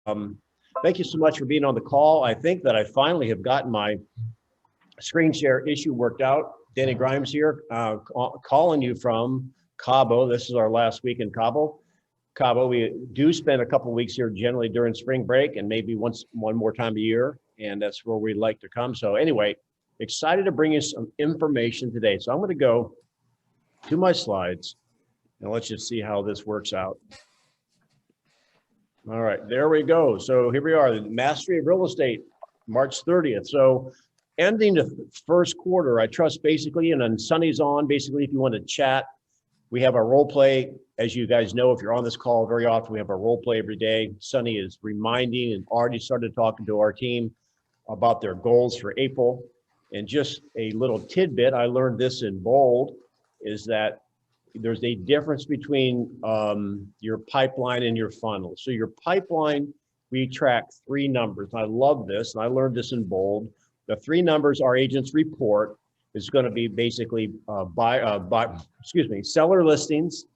Um, Thank you so much for being on the call. I think that I finally have gotten my screen share issue worked out. Denny Grimes here, calling you from Cabo. This is our last week in Cabo. We do spend a couple of weeks here generally during spring break and maybe one more time a year. And that's where we'd like to come. So anyway, excited to bring you some information today. So I'm going to go to my slides and let's just see how this works out. All right, there we go. So here we are, the Mastery of Real Estate, March 30th. So ending the first quarter, I trust basically, and then Sunny's on, basically, if you want to chat, we have our role play. As you guys know, if you're on this call very often, we have our role play every day. Sunny is reminding and already started talking to our team about their goals for April. And just a little tidbit, I learned this in bold, is that there's a difference between your pipeline and your funnel. So your pipeline, we track three numbers. I love this, and I learned this in bold. The three numbers our agents report is going to be basically seller listings,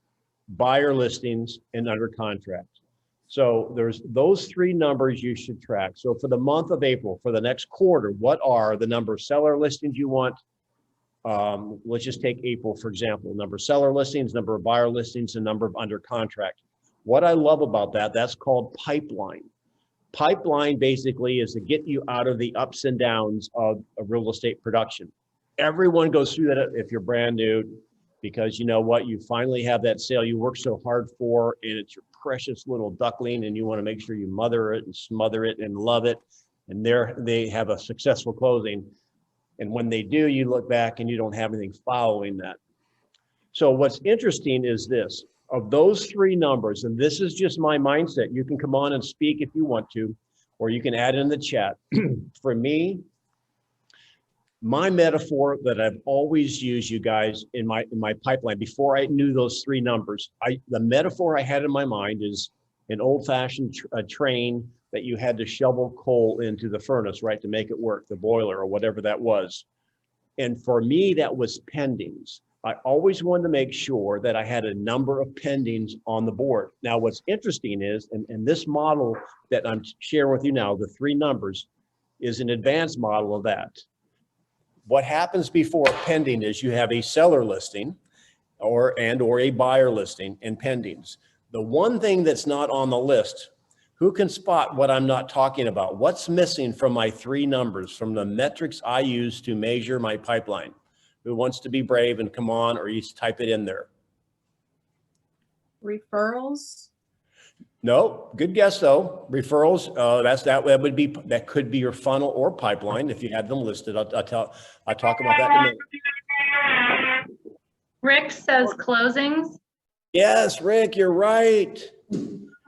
buyer listings, and under contract. So there's those three numbers you should track. So for the month of April, for the next quarter, what are the number of seller listings you want? Let's just take April, for example, number of seller listings, number of buyer listings, and number of under contract. What I love about that, that's called pipeline. Pipeline basically is to get you out of the ups and downs of real estate production. Everyone goes through that if you're brand new, because you know what, you finally have that sale you work so hard for, and it's your precious little duckling, and you want to make sure you mother it and smother it and love it, and they have a successful closing. And when they do, you look back and you don't have anything following that. So what's interesting is this, of those three numbers, and this is just my mindset, you can come on and speak if you want to, or you can add in the chat. For me, my metaphor that I've always used, you guys, in my pipeline, before I knew those three numbers, the metaphor I had in my mind is an old-fashioned train that you had to shovel coal into the furnace, right, to make it work, the boiler or whatever that was. And for me, that was pendings. I always wanted to make sure that I had a number of pendings on the board. Now, what's interesting is, and this model that I'm sharing with you now, the three numbers, is an advanced model of that. What happens before pending is you have a seller listing or a buyer listing and pendings. The one thing that's not on the list, who can spot what I'm not talking about? What's missing from my three numbers, from the metrics I use to measure my pipeline? Who wants to be brave and come on, or you type it in there? Referrals? No, good guess though. Referrals, that could be your funnel or pipeline if you had them listed. I'll talk about that in a minute. Rick says closings. Yes, Rick, you're right.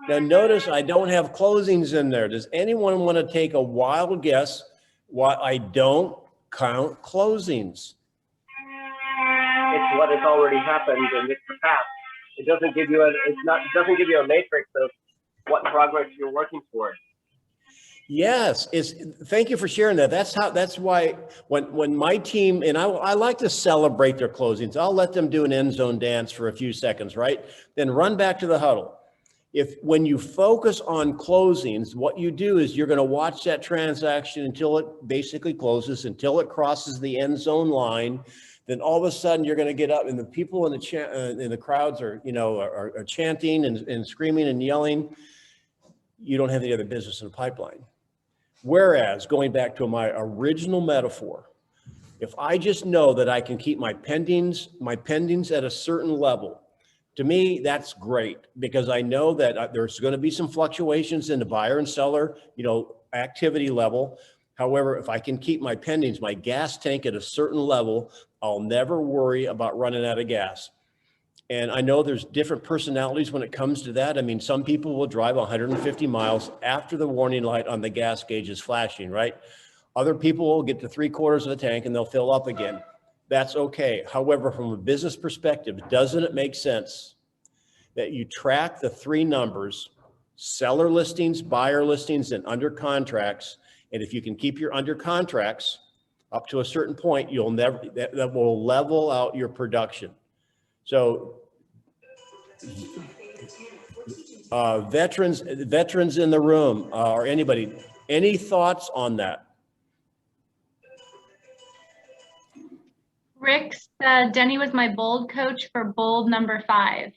Now notice I don't have closings in there. Does anyone want to take a wild guess why I don't count closings? It's what has already happened and it's the past. It doesn't give you doesn't give you a matrix of what progress you're working toward. Yes, thank you for sharing that. That's why when my team, and I like to celebrate their closings, I'll let them do an end zone dance for a few seconds, right? Then run back to the huddle. When you focus on closings, what you do is you're going to watch that transaction until it basically closes, until it crosses the end zone line. Then all of a sudden you're going to get up, and the people in the crowds are chanting and screaming and yelling. You don't have any other business in the pipeline. Whereas, going back to my original metaphor, if I just know that I can keep my pendings at a certain level, to me, that's great, because I know that there's going to be some fluctuations in the buyer and seller, activity level. However, if I can keep my pendings, my gas tank at a certain level, I'll never worry about running out of gas. And I know there's different personalities when it comes to that. I mean, some people will drive 150 miles after the warning light on the gas gauge is flashing, right? Other people will get to 3/4 of the tank and they'll fill up again. That's okay. However, from a business perspective, doesn't it make sense that you track the three numbers, seller listings, buyer listings, and under contracts? And if you can keep your under contracts up to a certain point, that will level out your production. So Veterans in the room, or anybody, any thoughts on that? Rick said Denny was my bold coach for bold number 5.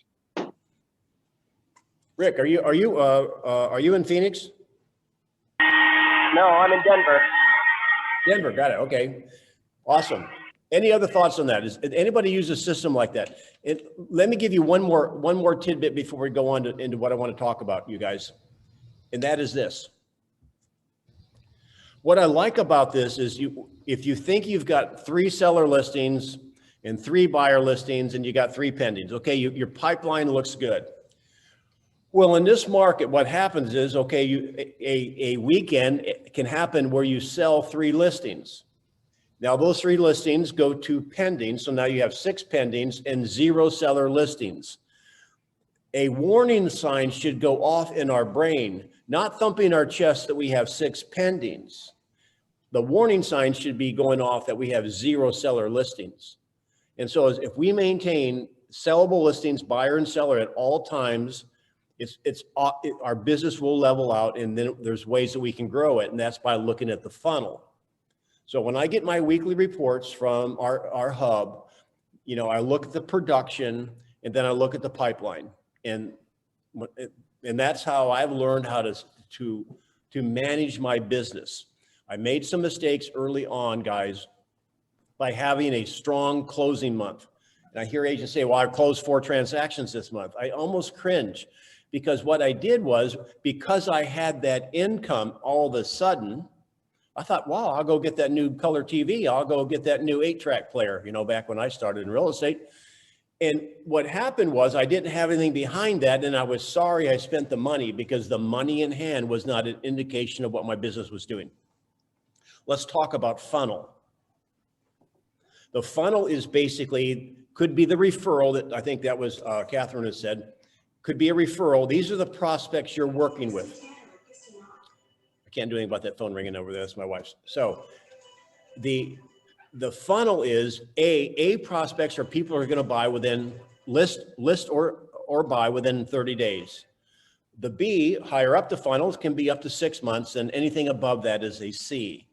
Rick, are you in Phoenix? No, I'm in Denver. Denver, got it. Okay, awesome. Any other thoughts on that? Does anybody use a system like that? Let me give you one more tidbit before we go on into what I want to talk about, you guys, and that is this. What I like about this is if you think you've got 3 seller listings and 3 buyer listings and you got 3 pendings, okay, your pipeline looks good. Well, in this market, what happens is, okay, a weekend can happen where you sell 3 listings. Now those 3 listings go to pending. So now you have 6 pendings and 0 seller listings. A warning sign should go off in our brain, not thumping our chest that we have 6 pendings. The warning sign should be going off that we have 0 seller listings. And so if we maintain sellable listings, buyer and seller at all times, our business will level out, and then there's ways that we can grow it. And that's by looking at the funnel. So when I get my weekly reports from our hub, you know, I look at the production and then I look at the pipeline, and that's how I've learned how to manage my business. I made some mistakes early on, guys, by having a strong closing month. And I hear agents say, well, I closed 4 transactions this month. I almost cringe, because what I did was, because I had that income all of a sudden, I thought, wow, I'll go get that new color TV. I'll go get that new 8-track player, you know, back when I started in real estate. And what happened was I didn't have anything behind that. And I was sorry I spent the money, because the money in hand was not an indication of what my business was doing. Let's talk about funnel. The funnel is basically, could be the referral that I think that was Catherine has said, could be a referral. These are the prospects you're working with. Can't do anything about that phone ringing over there. That's my wife's. So the funnel is A prospects are people who are going to buy within list or buy within 30 days. The B, higher up the funnels, can be up to 6 months, and anything above that is a C.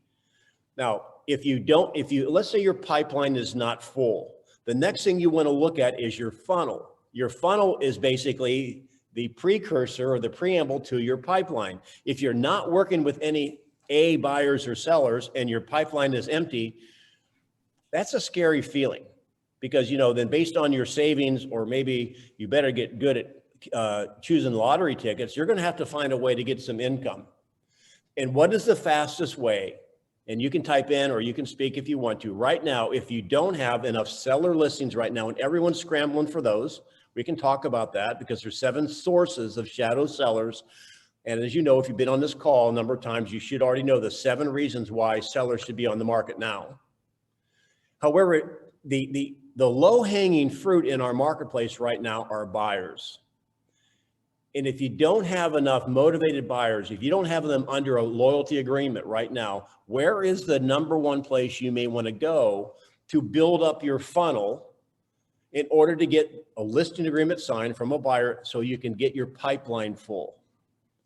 Now, let's say your pipeline is not full, the next thing you want to look at is your funnel. Your funnel is basically the precursor or the preamble to your pipeline. If you're not working with any A buyers or sellers and your pipeline is empty, that's a scary feeling, because, you know, then based on your savings, or maybe you better get good at choosing lottery tickets, you're going to have to find a way to get some income. And what is the fastest way? And you can type in, or you can speak if you want to. Right now, if you don't have enough seller listings right now, and everyone's scrambling for those, we can talk about that, because there's 7 sources of shadow sellers. And as you know, if you've been on this call a number of times, you should already know the 7 reasons why sellers should be on the market now. However, the low-hanging fruit in our marketplace right now are buyers. And if you don't have enough motivated buyers, if you don't have them under a loyalty agreement right now, where is the #1 place you may want to go to build up your funnel in order to get a listing agreement signed from a buyer so you can get your pipeline full?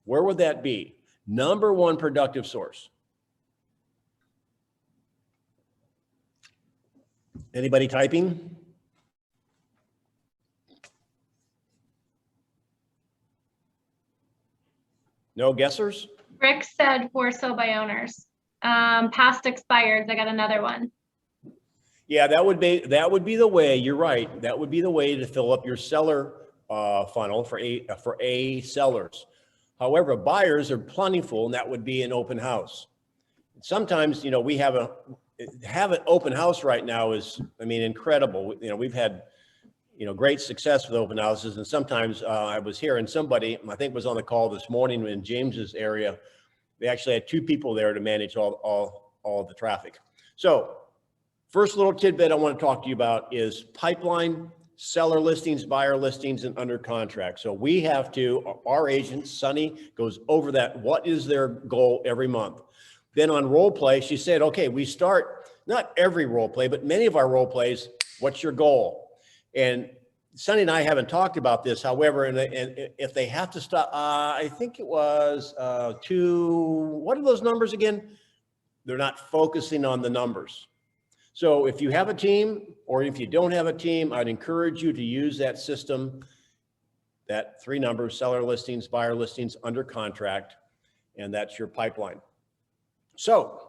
Where would that be? #1 productive source. Anybody typing? No guessers? Rick said for sale by owners. Past expireds, I got another one. Yeah, that would be the way. You're right. That would be the way to fill up your seller funnel for A sellers. However, buyers are plentiful, and that would be an open house. Sometimes, you know, we have an open house right now is, I mean, incredible. You know, we've had, you know, great success with open houses. And sometimes I was hearing somebody, I think was on the call this morning in James's area. They actually had 2 people there to manage all of the traffic. So first little tidbit I want to talk to you about is pipeline, seller listings, buyer listings, and under contract. So we have to, our agent, Sunny, goes over that. What is their goal every month? Then on role play, she said, okay, we start, not every role play, but many of our role plays, what's your goal? And Sonny and I haven't talked about this. However, and if they have to stop, I think it was what are those numbers again? They're not focusing on the numbers. So if you have a team or if you don't have a team, I'd encourage you to use that system, that 3 numbers: seller listings, buyer listings, under contract, and that's your pipeline. So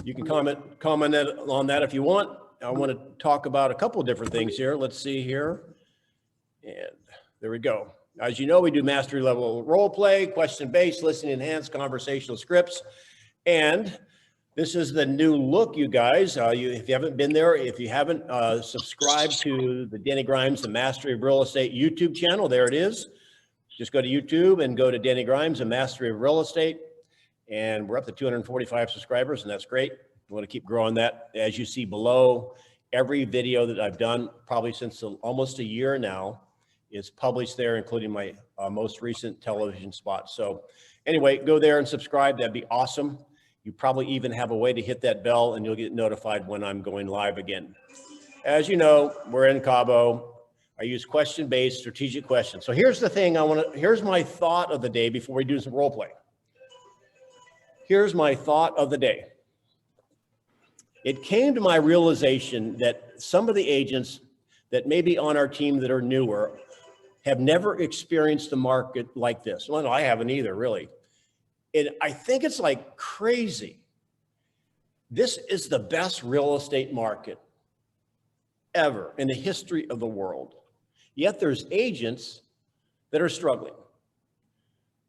you can comment on that if you want. I want to talk about a couple of different things here. Let's see here. And there we go. As you know, we do mastery level role play, question-based, listening enhanced, conversational scripts. And this is the new look, you guys. If you haven't been there, if you haven't subscribed to the Denny Grimes, the Mastery of Real Estate YouTube channel, there it is. Just go to YouTube and go to Denny Grimes, the Mastery of Real Estate. And we're up to 245 subscribers, and that's great. We want to keep growing that. As you see below, every video that I've done, probably since almost a year now, is published there, including my most recent television spot. So anyway, go there and subscribe. That'd be awesome. You probably even have a way to hit that bell and you'll get notified when I'm going live again. As you know, we're in Cabo. I use question-based strategic questions. So here's the thing here's my thought of the day before we do some role play. Here's my thought of the day. It came to my realization that some of the agents that may be on our team that are newer have never experienced a market like this. Well, no, I haven't either, really. And I think it's like crazy. This is the best real estate market ever in the history of the world. Yet there's agents that are struggling.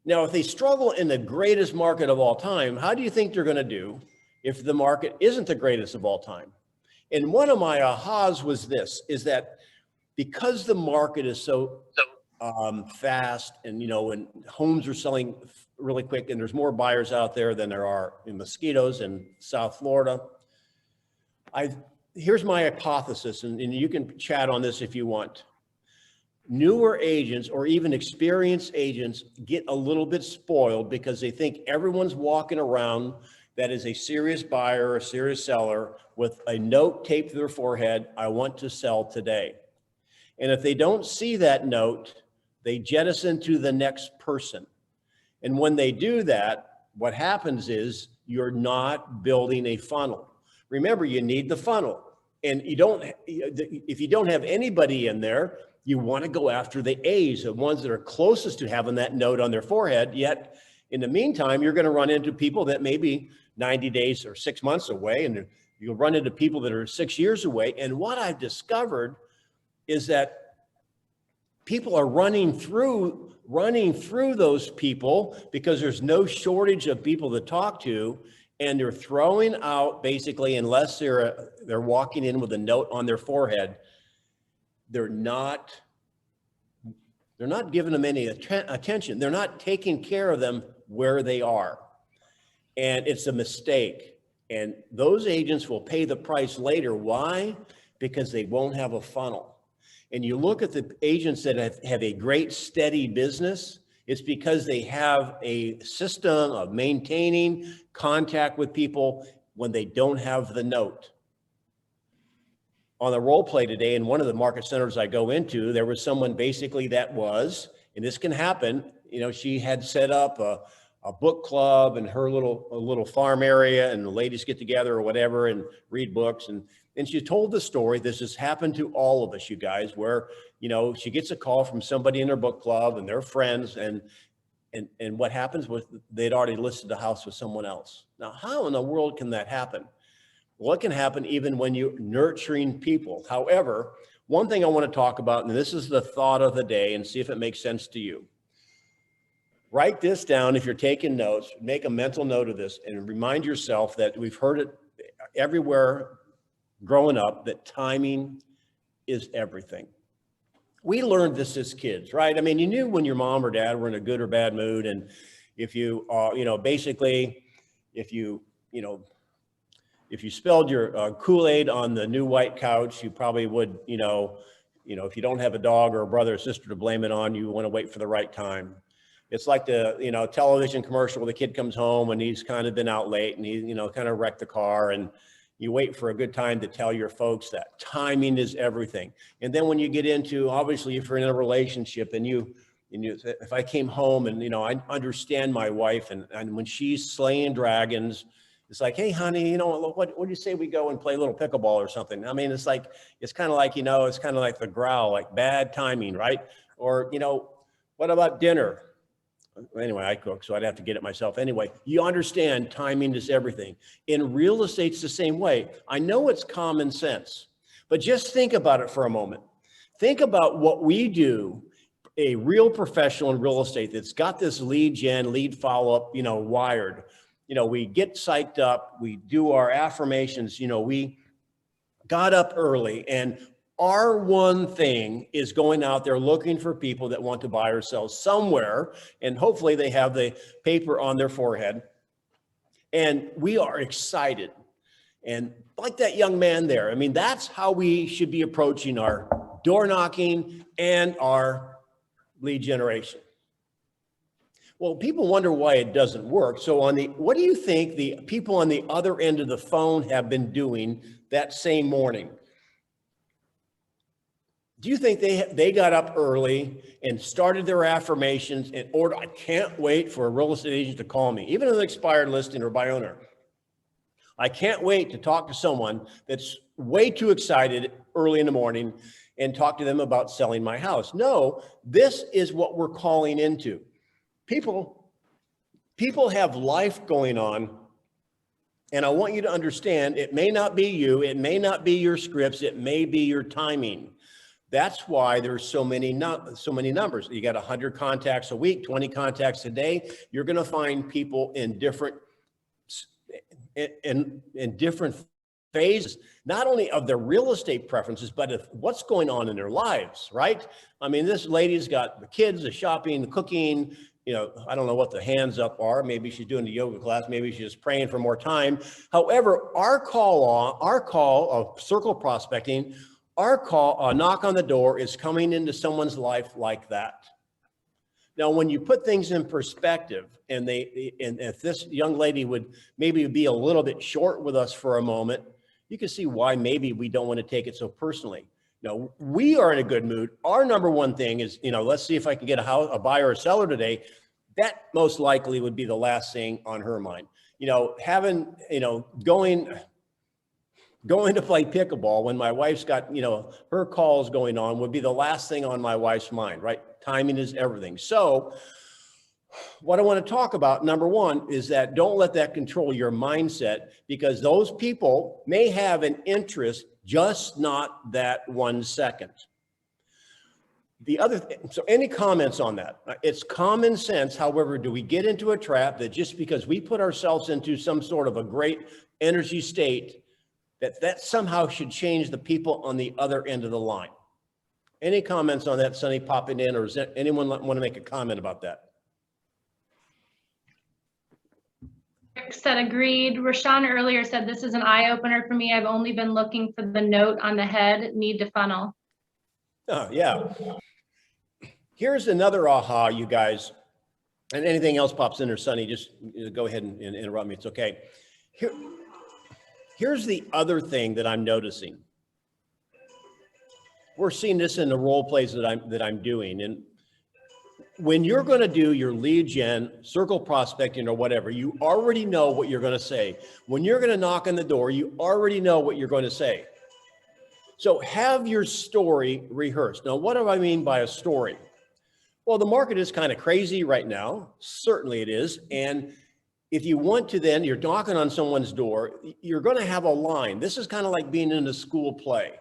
Now, if they struggle in the greatest market of all time, how do you think they're going to do if the market isn't the greatest of all time? And one of my ahas was this, is that because the market is so fast, and when homes are selling really quick, and there's more buyers out there than there are in mosquitoes in South Florida. Here's my hypothesis, and you can chat on this if you want. Newer agents or even experienced agents get a little bit spoiled because they think everyone's walking around that is a serious buyer or a serious seller with a note taped to their forehead, "I want to sell today." And if they don't see that note, they jettison to the next person. And when they do that, what happens is you're not building a funnel. Remember, you need the funnel. And if you don't have anybody in there, you want to go after the A's, the ones that are closest to having that note on their forehead. Yet in the meantime, you're going to run into people that may be 90 days or 6 months away, and you'll run into people that are 6 years away. And what I've discovered is that people are running through those people because there's no shortage of people to talk to, and they're throwing out basically, unless they're walking in with a note on their forehead, they're not giving them any attention. They're not taking care of them where they are, and it's a mistake. And those agents will pay the price later. Why? Because they won't have a funnel. And you look at the agents that have a great steady business, it's because they have a system of maintaining contact with people when they don't have the note. On the role play today, in one of the market centers I go into, there was someone basically that was, and this can happen, she had set up a book club in her little farm area, and the ladies get together or whatever and read books. And she told the story. This has happened to all of us, you guys, where, she gets a call from somebody in her book club and they're friends. And what happens was they'd already listed the house with someone else. Now, how in the world can that happen? Well, it can happen even when you're nurturing people. However, one thing I want to talk about, and this is the thought of the day, and see if it makes sense to you. Write this down if you're taking notes. Make a mental note of this and remind yourself that we've heard it everywhere growing up, that timing is everything. We learned this as kids, right? I mean, you knew when your mom or dad were in a good or bad mood, and if you, basically, if you spilled your Kool-Aid on the new white couch, you probably would, if you don't have a dog or a brother or sister to blame it on, you want to wait for the right time. It's like the, television commercial where the kid comes home and he's kind of been out late and he, kind of wrecked the car, and You wait for a good time to tell your folks that timing is everything. And then when you get into, obviously, if you're in a relationship and if I came home and, I understand my wife and when she's slaying dragons, it's like, hey, honey, what do you say we go and play a little pickleball or something? I mean, it's kind of like, it's kind of like the growl, like bad timing, right? Or, what about dinner? Anyway, I cook, so I'd have to get it myself. Anyway, you understand timing is everything. In real estate, it's the same way. I know it's common sense, but just think about it for a moment. Think about what we do, a real professional in real estate that's got this lead gen, lead follow-up, wired. We get psyched up, we do our affirmations, we got up early, and our one thing is going out there looking for people that want to buy or sell somewhere, and hopefully they have the paper on their forehead, and we are excited. And like that young man there, I mean, that's how we should be approaching our door knocking and our lead generation. Well, people wonder why it doesn't work. So what do you think the people on the other end of the phone have been doing that same morning? Do you think they got up early and started their affirmations and ordered, I can't wait for a real estate agent to call me, even an expired listing or by owner. I can't wait to talk to someone that's way too excited early in the morning and talk to them about selling my house. No, this is what we're calling into. People have life going on, and I want you to understand, it may not be you, it may not be your scripts, it may be your timing. That's why there's so many numbers. You got 100 contacts a week, 20 contacts a day. You're going to find people in different phases, not only of their real estate preferences, but of what's going on in their lives, right? I mean, this lady's got the kids, the shopping, the cooking. I don't know what the hands up are. Maybe she's doing the yoga class. Maybe she's just praying for more time. However, our call of circle prospecting, our call, a knock on the door, is coming into someone's life like that. Now, when you put things in perspective, and if this young lady would maybe be a little bit short with us for a moment, you can see why maybe we don't want to take it so personally. No, we are in a good mood. Our number one thing is, let's see if I can get a buyer or seller today. That most likely would be the last thing on her mind. Going to play pickleball when my wife's got, her calls going on would be the last thing on my wife's mind, right? Timing is everything. So what I want to talk about, number one, is that don't let that control your mindset, because those people may have an interest, just not that 1 second. So any comments on that? It's common sense. However, do we get into a trap that just because we put ourselves into some sort of a great energy state, that somehow should change the people on the other end of the line? Any comments on that, Sonny, popping in, or does anyone want to make a comment about that? Rick said agreed. Rashawn earlier said, this is an eye-opener for me. I've only been looking for the note on the head, need to funnel. Oh, yeah. Here's another aha, you guys, and anything else pops in there, Sonny, just go ahead and interrupt me. It's okay. Here's the other thing that I'm noticing. We're seeing this in the role plays that I'm doing. And when you're going to do your lead gen, circle prospecting, or whatever, you already know what you're going to say. When you're going to knock on the door, you already know what you're going to say. So have your story rehearsed. Now, what do I mean by a story? Well, the market is kind of crazy right now. Certainly it is. And if you want to, then you're knocking on someone's door, you're going to have a line. This is kind of like being in a school play.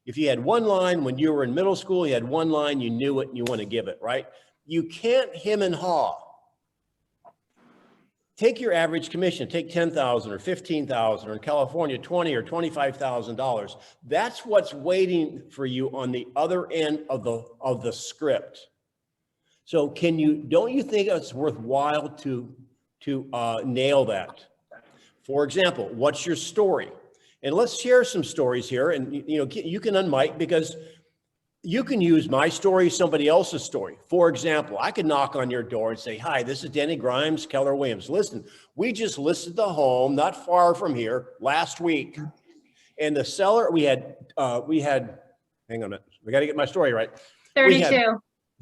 If you had one line when you were in middle school, you had one line, you knew it, and you want to give it, right? You can't hem and haw. Take your average commission, take $10,000 or $15,000, or in California, $20,000 or $25,000. That's what's waiting for you on the other end of the script. So don't you think it's worthwhile to nail that? For example, what's your story? And let's share some stories here. And you can unmic, because you can use my story, somebody else's story. For example, I could knock on your door and say, hi, this is Denny Grimes, Keller Williams. Listen, we just listed the home not far from here last week. And the seller, we had, hang on a minute, we got to get my story right. 32.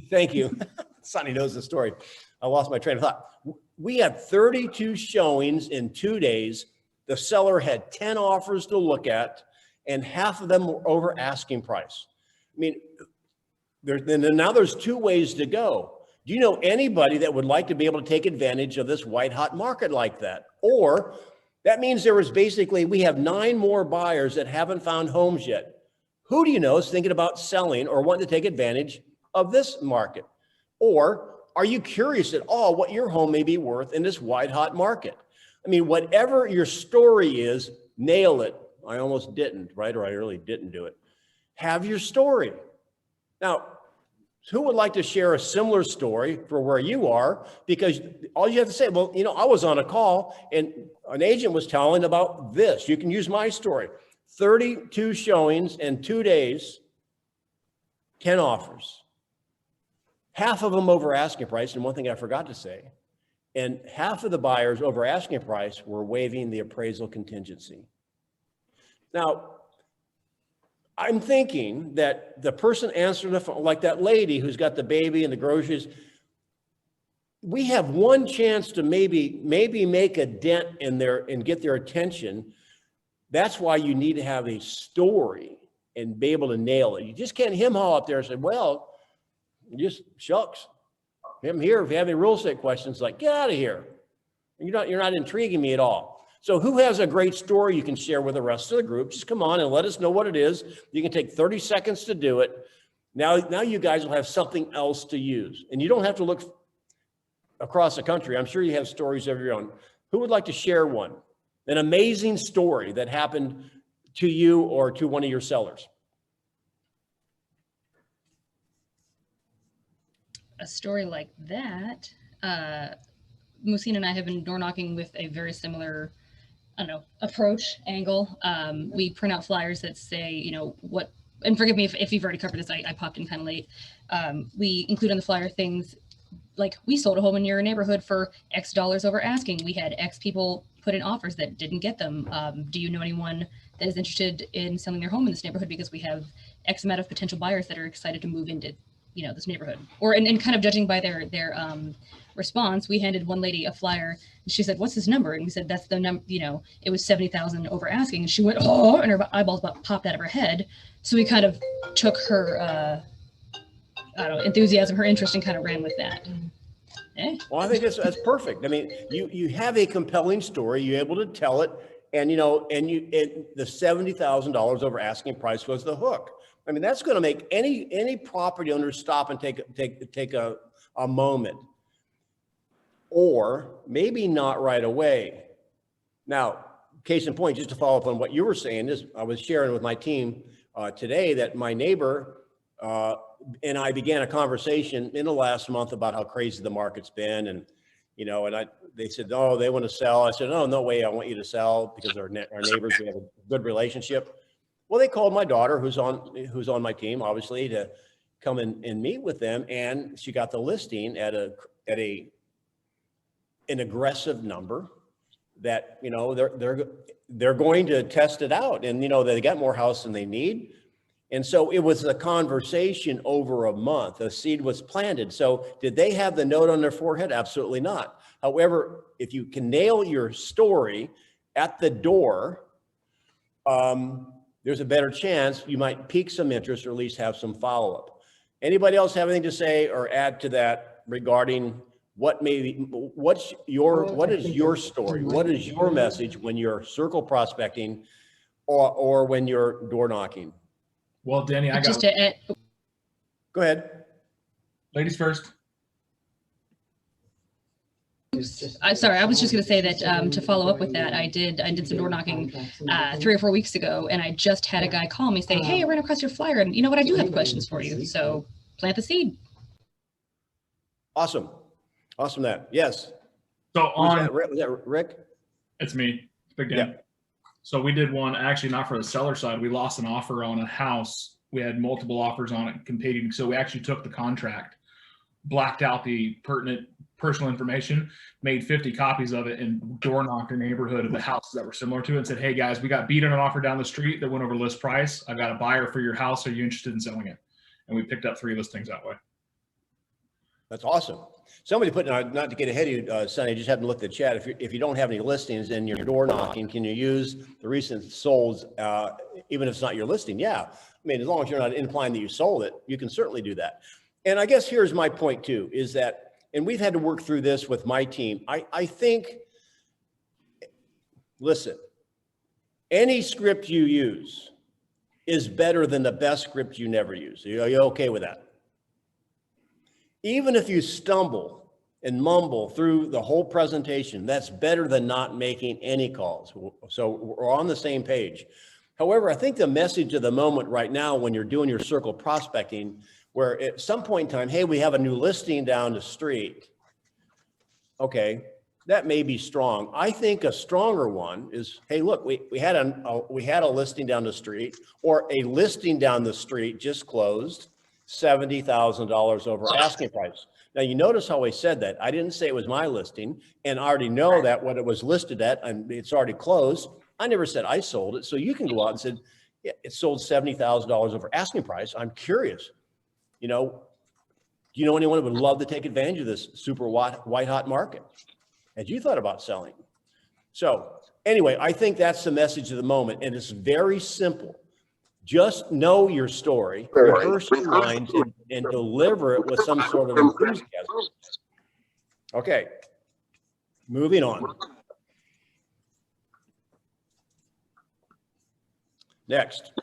Thank you. Sonny knows the story. I lost my train of thought. We had 32 showings in 2 days. The seller had 10 offers to look at, and half of them were over asking price. I mean, now there's 2 ways to go. Do you know anybody that would like to be able to take advantage of this white hot market like that? Or that means we have 9 more buyers that haven't found homes yet. Who do you know is thinking about selling or wanting to take advantage of this market? Or are you curious at all what your home may be worth in this white hot market? I mean, whatever your story is, nail it. I almost didn't, right? Or I really didn't do it. Have your story. Now, who would like to share a similar story for where you are? Because all you have to say, well, you know, I was on a call and an agent was telling about this. You can use my story. 32 showings in 2 days, 10 offers. Half of them over asking price. And one thing I forgot to say, and half of the buyers over asking price were waiving the appraisal contingency. Now, I'm thinking that the person answering the phone, like that lady who's got the baby and the groceries, we have one chance to maybe make a dent in and get their attention. That's why you need to have a story and be able to nail it. You just can't hem-haw up there and say, well, just shucks. I'm here. If you have any real estate questions, like, get out of here. You're not intriguing me at all. So who has a great story you can share with the rest of the group? Just come on and let us know what it is. You can take 30 seconds to do it. Now you guys will have something else to use. And you don't have to look across the country. I'm sure you have stories of your own. Who would like to share one? An amazing story that happened to you or to one of your sellers? A story like that, Musine and I have been door knocking with a very similar, I don't know, approach, angle. We print out flyers that say, you know, what, and forgive me if you've already covered this, I popped in kind of late. We include on the flyer things like, we sold a home in your neighborhood for X dollars over asking. We had X people put in offers that didn't get them. Do you know anyone that is interested in selling their home in this neighborhood? Because we have X amount of potential buyers that are excited to move into, you know, this neighborhood. Or and kind of judging by their response, we handed one lady a flyer and she said, what's his number? And we said, that's the number, you know, it was 70,000 over asking. And she went, oh, and her eyeballs popped out of her head. So we kind of took her, I don't know, enthusiasm, her interest, and kind of ran with that. Well, I think that's perfect. I mean, you have a compelling story, you're able to tell it, and you know, and the $70,000 over asking price was the hook. I mean, that's going to make any property owner stop and take a moment, or maybe not right away. Now, case in point, just to follow up on what you were saying, is I was sharing with my team today that my neighbor and I began a conversation in the last month about how crazy the market's been, and you know, and they said, oh, they want to sell. I said, oh, no way, I want you to sell, because our neighbors, we have a good relationship. Well, they called my daughter, who's on my team, obviously, to come and meet with them, and she got the listing at an aggressive number that, you know, they're going to test it out, and you know, they got more house than they need. And so it was a conversation over a month. A seed was planted. So did they have the note on their forehead? Absolutely not. However, if you can nail your story at the door, there's a better chance you might pique some interest, or at least have some follow-up. Anybody else have anything to say or add to that regarding what is your story? What is your message when you're circle prospecting or when you're door knocking? Well, Denny, I got Go ahead. Ladies first. Sorry, I was just going to say that to follow up with that, I did some door knocking 3 or 4 weeks ago, and I just had a guy call me say, hey, I ran across your flyer, and you know what, I do have questions for you. So plant the seed. Awesome. Awesome that. Yes. So was that Rick? It's me. It's Big Dan. Yeah. So we did one, actually not for the seller side. We lost an offer on a house. We had multiple offers on it competing. So we actually took the contract, blacked out the pertinent personal information, made 50 copies of it and door knocked a neighborhood of the houses that were similar to it and said, hey guys, we got beat on an offer down the street that went over list price. I've got a buyer for your house. Are you interested in selling it? And we picked up 3 listings that way. That's awesome. Somebody put, not to get ahead of you, Sonny, just haven't looked at the chat. If you don't have any listings and you're door knocking, can you use the recent solds, even if it's not your listing? Yeah. I mean, as long as you're not implying that you sold it, you can certainly do that. And I guess here's my point too, is that, and we've had to work through this with my team. I think, listen, any script you use is better than the best script you never use. Are you okay with that? Even if you stumble and mumble through the whole presentation, that's better than not making any calls. So we're on the same page. However, I think the message of the moment right now, when you're doing your circle prospecting, where at some point in time, hey, we have a new listing down the street. Okay, that may be strong. I think a stronger one is, hey, look, we had a listing down the street, or a listing down the street just closed, $70,000 over asking price. Now you notice how I said that. I didn't say it was my listing, and I already know that what it was listed at, and it's already closed. I never said I sold it. So you can go out and say, yeah, it sold $70,000 over asking price. I'm curious, do you know anyone who would love to take advantage of this super white hot market? Had you thought about selling? So anyway, I think that's the message of the moment, and it's very simple. Just know your story, rehearse your lines, and deliver it with some sort of enthusiasm. Okay, moving on. Next.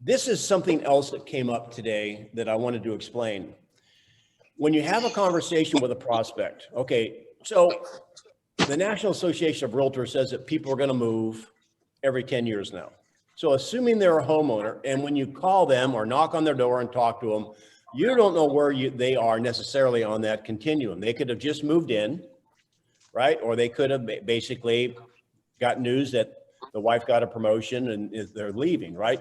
This is something else that came up today that I wanted to explain. When you have a conversation with a prospect, okay, so the National Association of Realtors says that people are going to move every 10 years now. So assuming they're a homeowner, and when you call them or knock on their door and talk to them, you don't know where they are necessarily on that continuum. They could have just moved in, right? Or they could have basically got news that the wife got a promotion and they're leaving, right?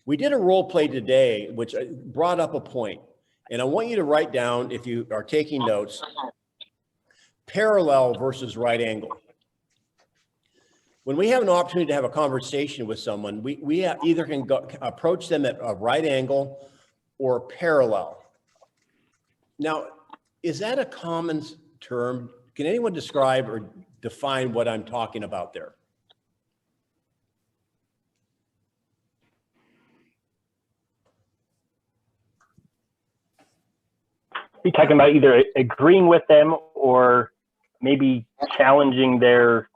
We did a role play today, which brought up a point, and I want you to write down, if you are taking notes, parallel versus right angle. When we have an opportunity to have a conversation with someone, we either can approach them at a right angle or parallel. Now, is that a common term? Can anyone describe or define what I'm talking about there? You're talking about either agreeing with them or maybe challenging their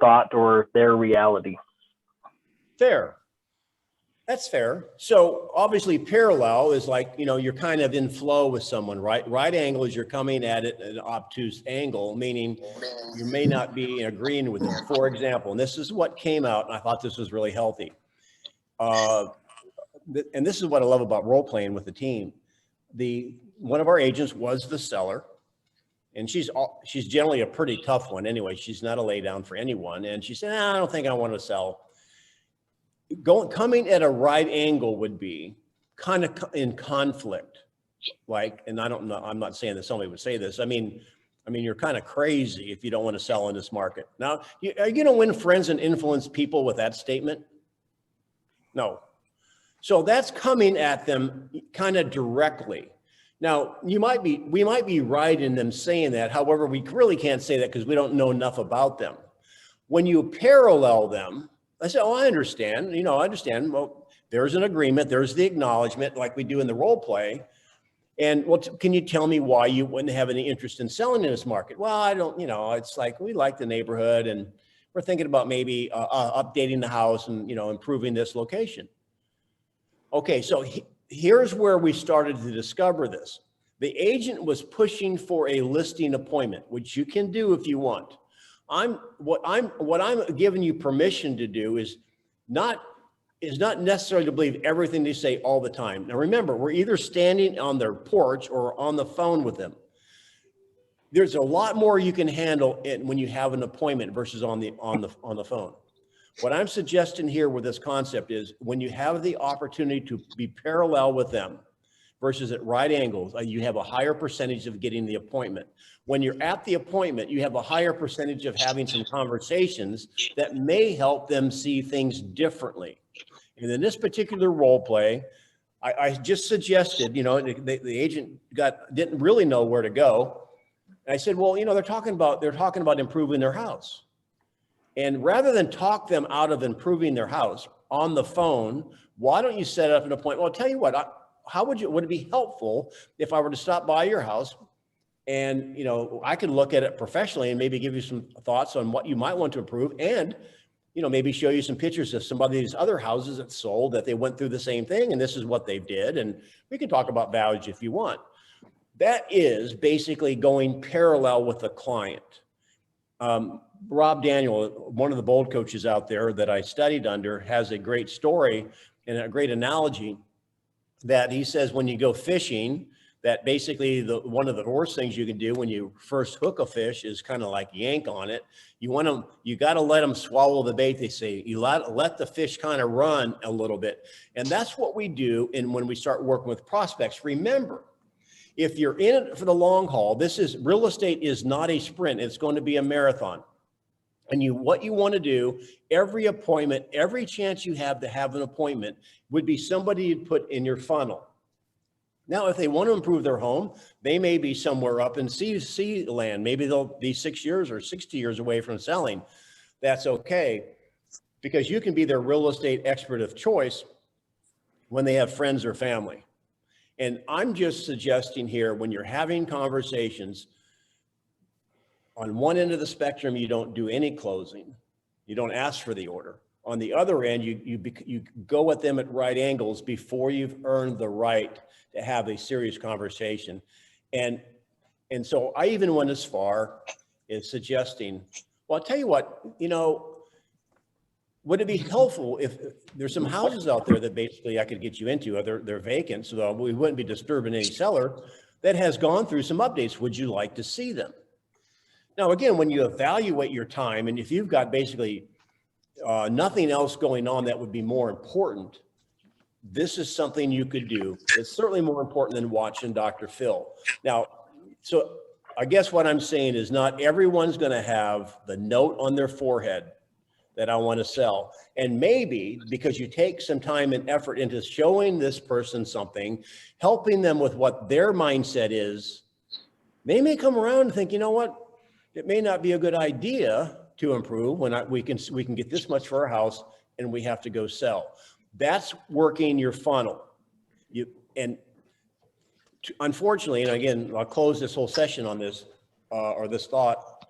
thought or their reality. Fair. That's fair. So obviously parallel is like, you're kind of in flow with someone, right? Right angle is you're coming at it at an obtuse angle, meaning you may not be agreeing with them. For example, and this is what came out, and I thought this was really healthy. And this is what I love about role playing with the team. One of our agents was the seller, and she's generally a pretty tough one anyway. She's not a lay down for anyone. And she said, I don't think I want to sell. Coming at a right angle would be kind of in conflict. And I don't know, I'm not saying that somebody would say this. I mean, you're kind of crazy if you don't want to sell in this market. Now, are you going to win friends and influence people with that statement? No. So that's coming at them kind of directly. Now, we might be right in them saying that. However, we really can't say that because we don't know enough about them. When you parallel them, I say, I understand. I understand. Well, there's an agreement. There's the acknowledgement like we do in the role play. And can you tell me why you wouldn't have any interest in selling in this market? Well, I don't, it's like we like the neighborhood and we're thinking about maybe updating the house and, improving this location. Okay, so here's where we started to discover this. The agent was pushing for a listing appointment, which you can do if you want. What I'm giving you permission to do is not necessarily to believe everything they say all the time. Now remember, we're either standing on their porch or on the phone with them. There's a lot more you can handle when you have an appointment versus on the phone. What I'm suggesting here with this concept is when you have the opportunity to be parallel with them versus at right angles, you have a higher percentage of getting the appointment. When you're at the appointment, you have a higher percentage of having some conversations that may help them see things differently. And in this particular role play, I just suggested, you know, the agent didn't really know where to go. And I said, well, you know, they're talking about improving their house. And rather than talk them out of improving their house on the phone, why don't you set up an appointment? Well, I'll tell you what, would it be helpful if I were to stop by your house and, you know, I could look at it professionally and maybe give you some thoughts on what you might want to improve, and, you know, maybe show you some pictures of some of these other houses that sold that they went through the same thing, and this is what they did. And we can talk about values if you want. That is basically going parallel with the client. Rob Daniel, one of the bold coaches out there that I studied under, has a great story and a great analogy that he says when you go fishing, that basically one of the worst things you can do when you first hook a fish is kind of like yank on it. You got to let them swallow the bait, they say. You let the fish kind of run a little bit. And that's what we do when we start working with prospects. Remember, if you're in it for the long haul, real estate is not a sprint. It's going to be a marathon. And what you want to do, every appointment, every chance you have to have an appointment would be somebody you'd put in your funnel. Now, if they want to improve their home, they may be somewhere up in sea land. Maybe they'll be 6 years or 60 years away from selling. That's okay, because you can be their real estate expert of choice when they have friends or family. And I'm just suggesting here, when you're having conversations, on one end of the spectrum, you don't do any closing. You don't ask for the order. On the other end, you go at them at right angles before you've earned the right to have a serious conversation. And so I even went as far as suggesting, well, I'll tell you what, you know, would it be helpful if there's some houses out there that basically I could get you into, they're vacant, so we wouldn't be disturbing any seller, that has gone through some updates. Would you like to see them? Now, again, when you evaluate your time, and if you've got basically nothing else going on that would be more important, this is something you could do. It's certainly more important than watching Dr. Phil. Now, so I guess what I'm saying is not everyone's going to have the note on their forehead that I want to sell. And maybe because you take some time and effort into showing this person something, helping them with what their mindset is, they may come around and think, you know what? It may not be a good idea to improve when we can get this much for our house and we have to go sell. That's working your funnel. Unfortunately, and again, I'll close this whole session on this or this thought.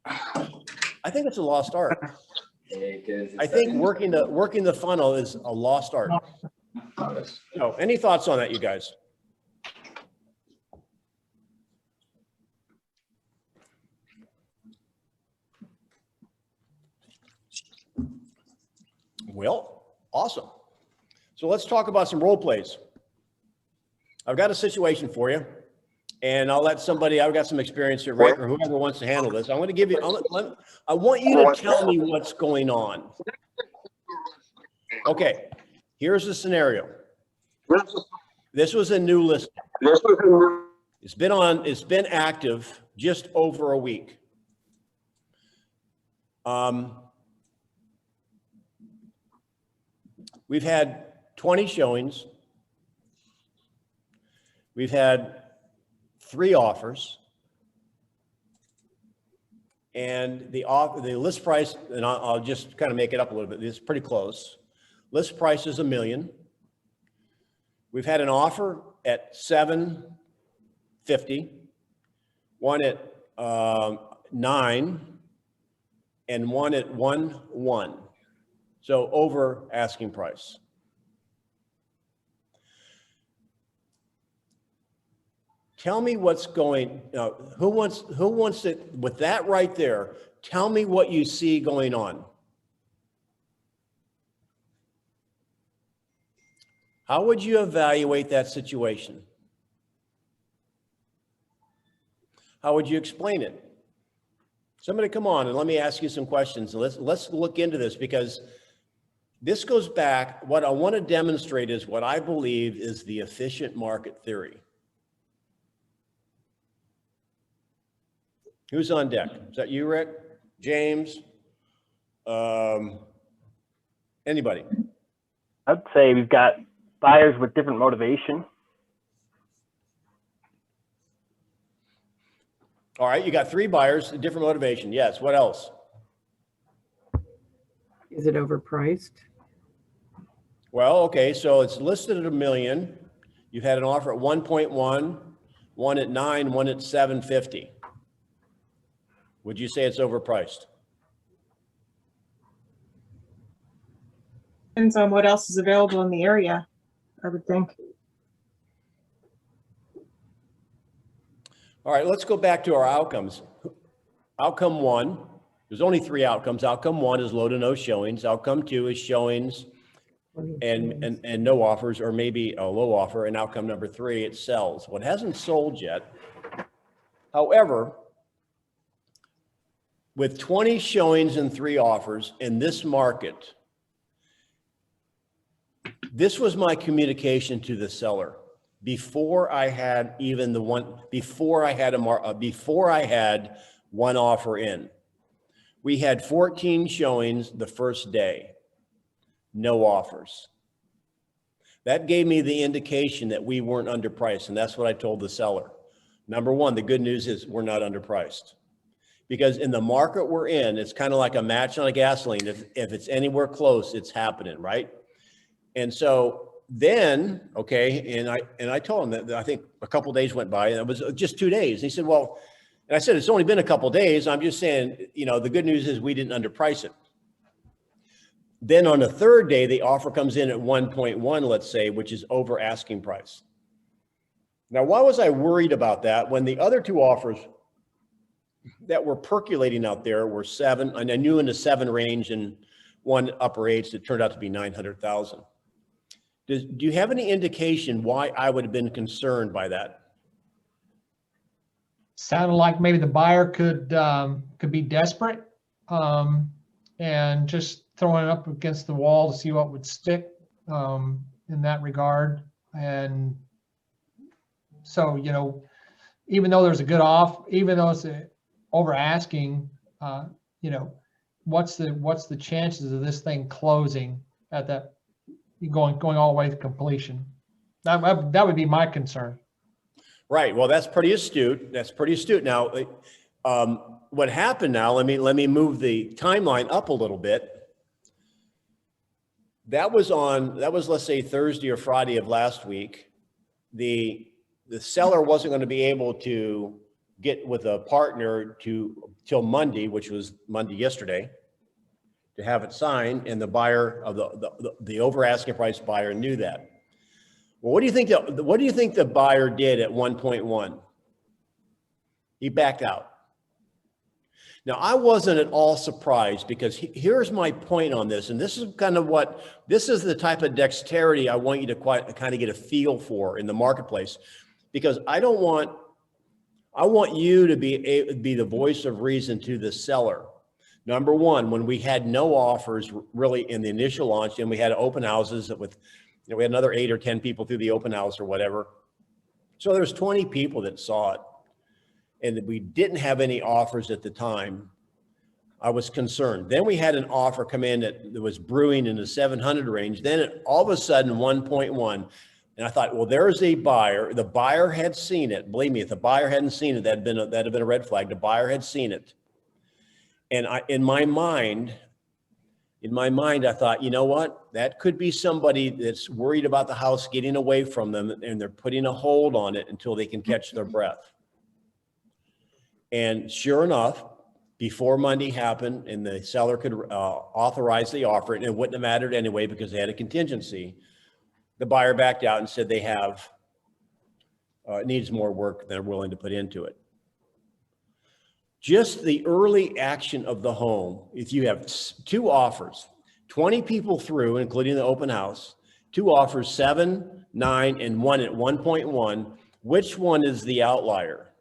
I think it's a lost art. I think working the funnel is a lost art. So, any thoughts on that, you guys? Well, awesome. So let's talk about some role plays. I've got a situation for you, and I'll let somebody, I've got some experience here, Rick, or whoever wants to handle this. I'm going to give you, I want you to tell me what's going on. Okay, here's the scenario. This was a new listing. It's been active just over a week. We've had 20 showings. We've had 3 offers. And the list price, and I'll just kind of make it up a little bit, it's pretty close. List price is $1 million. We've had an offer at $750, one at $9, and one at $1.1. So over asking price. Tell me what's going, who wants it, with that right there, tell me what you see going on. How would you evaluate that situation? How would you explain it? Somebody come on and let me ask you some questions. Let's look into this, because this goes back, what I want to demonstrate is what I believe is the efficient market theory. Who's on deck? Is that you, Rick? James? Anybody? I'd say we've got buyers with different motivation. All right, you got 3 buyers, different motivation. Yes, what else? Is it overpriced? Well, okay, so it's listed at $1 million. You've had an offer at 1.1, one at 9, one at 750. Would you say it's overpriced? Depends on what else is available in the area, I would think. All right, let's go back to our outcomes. Outcome 1, there's only 3 outcomes. Outcome 1 is low to no showings. Outcome 2 is showings and no offers, or maybe a low offer. And outcome number 3, it sells. What hasn't sold yet, however, with 20 showings and 3 offers in this market, this was my communication to the seller before I had even the one, before I had one offer in. We had 14 showings the first day, no offers. That gave me the indication that we weren't underpriced, and that's what I told the seller. Number 1, the good news is we're not underpriced. Because in the market we're in, it's kind of like a match on a gasoline. If it's anywhere close, it's happening, right? And so then, okay, and I told him that I think a couple of days went by, and it was just 2 days. He said, well, and I said, it's only been a couple of days. I'm just saying, you know, the good news is we didn't underprice it. Then on the 3rd day, the offer comes in at 1.1, let's say, which is over asking price. Now, why was I worried about that when the other 2 offers that were percolating out there were 7, and I knew in the 7 range and one upper 8 that turned out to be 900,000. Do you have any indication why I would have been concerned by that? Sounded like maybe the buyer could be desperate and just throwing it up against the wall to see what would stick in that regard. And so, you know, even though there's a good off, even though it's over asking, you know, what's the chances of this thing closing at that, going all the way to completion? That would be my concern. Right. Well, that's pretty astute. That's pretty astute. Now, what happened now? Let me move the timeline up a little bit. That was let's say Thursday or Friday of last week. The seller wasn't going to be able to get with a partner till Monday, which was Monday yesterday, to have it signed, and the buyer of the over asking price buyer knew that. Well, what do you think the buyer did at 1.1? He backed out. Now, I wasn't at all surprised, because here's my point on this, and this is kind of this is the type of dexterity I want you to kind of get a feel for in the marketplace, because I want you to be the voice of reason to the seller. Number 1, when we had no offers really in the initial launch, and we had open houses with, you know, we had another 8 or 10 people through the open house or whatever. So there's 20 people that saw it, and we didn't have any offers at the time. I was concerned. Then we had an offer come in that was brewing in the 700 range. Then all of a sudden 1.1. And I thought, well, there's a buyer. The buyer had seen it. Believe me, if the buyer hadn't seen it, that'd have been a red flag. The buyer had seen it. And in my mind, I thought, you know what? That could be somebody that's worried about the house getting away from them, and they're putting a hold on it until they can catch their breath. And sure enough, before Monday happened and the seller could authorize the offer, and it wouldn't have mattered anyway because they had a contingency, the buyer backed out and said they have needs more work than they're willing to put into it. Just the early action of the home, if you have 2 offers, 20 people through, including the open house, 2 offers, 7, 9, and 1 at 1.1, which one is the outlier?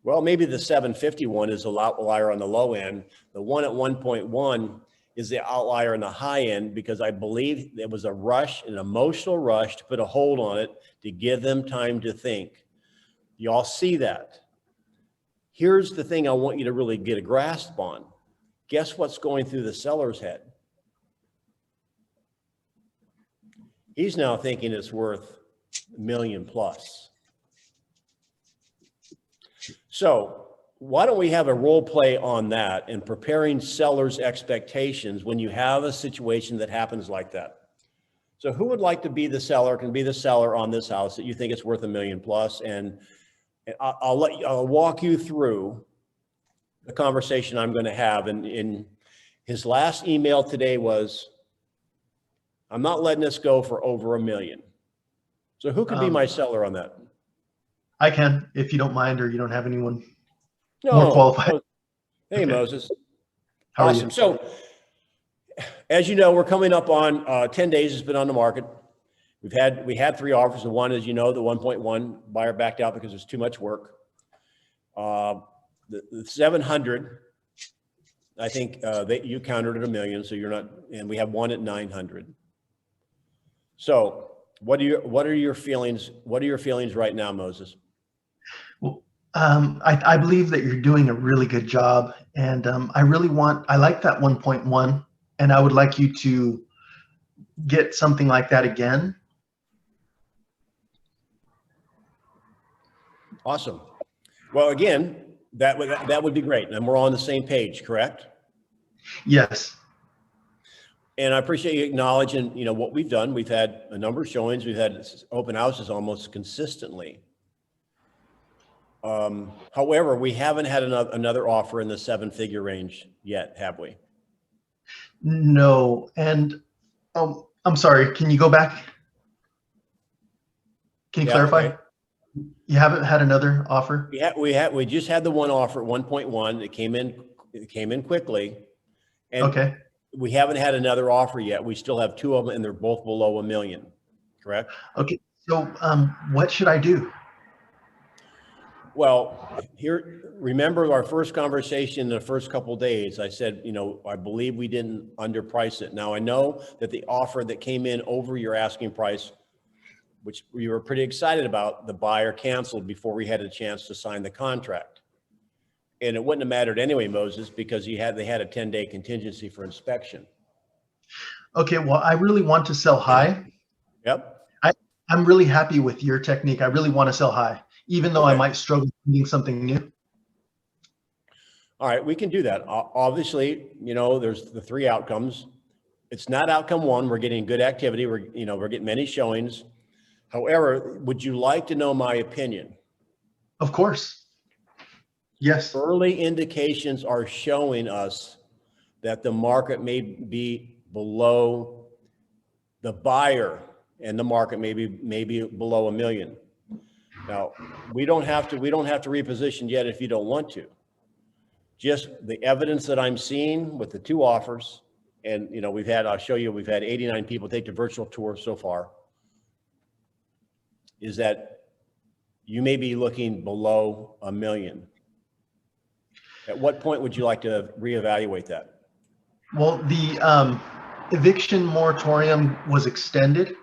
Well, maybe the 751 is the outlier on the low end. The one at 1.1 is the outlier in the high end because I believe there was a rush, an emotional rush to put a hold on it to give them time to think. Y'all see that? Here's the thing I want you to really get a grasp on. Guess what's going through the seller's head? He's now thinking it's worth $1 million plus. So why don't we have a role play on that and preparing sellers' expectations when you have a situation that happens like that? So who would like to be the seller, can be the seller on this house that you think it's worth $1 million plus? And I'll walk you through the conversation I'm going to have. And in his last email today was, I'm not letting this go for over $1 million. So who could be my seller on that? I can, if you don't mind, or you don't have anyone No, more qualified. Hey, Okay. Moses. How are Awesome. you? So as you know, we're coming up on 10 days it's been on the market. We had 3 offers. The one, as you know, the 1.1 buyer backed out because it's too much work. The 700, I think that you countered at $1 million, so you're not, and we have one at 900. So what are your feelings? What are your feelings right now, Moses? Well, I believe that you're doing a really good job, and I like that 1.1, and I would like you to get something like that again. Awesome. Well, again, that would be great, and we're on the same page, correct? Yes. And I appreciate you acknowledging, what we've done. We've had a number of showings. We've had open houses almost consistently. However, we haven't had another offer in the 7-figure range yet, have we? No. And I'm sorry, can you go back? Can you clarify? Okay. You haven't had another offer? We just had the one offer at 1.1. It came in quickly. And Okay. we haven't had another offer yet. We still have 2 of them, and they're both below $1 million, correct? Okay. So what should I do? Well, remember our first conversation in the first couple of days, I said, I believe we didn't underprice it. Now I know that the offer that came in over your asking price, which we were pretty excited about, the buyer canceled before we had a chance to sign the contract. And it wouldn't have mattered anyway, Moses, because they had a 10-day contingency for inspection. Okay. Well, I really want to sell high. Yep. I'm really happy with your technique. I really want to sell high, even though I Okay. might struggle finding something new. All right, we can do that. Obviously, there's the 3 outcomes. It's not outcome 1. We're getting good activity. We're getting many showings. However, would you like to know my opinion? Of course. Yes. Early indications are showing us that the market may be below the buyer, and the market may be below $1 million. Now, we don't have to reposition yet if you don't want to. Just the evidence that I'm seeing with the 2 offers, and I'll show you, we've had 89 people take the virtual tour so far, is that you may be looking below $1 million. At what point would you like to reevaluate that? Well, the eviction moratorium was extended,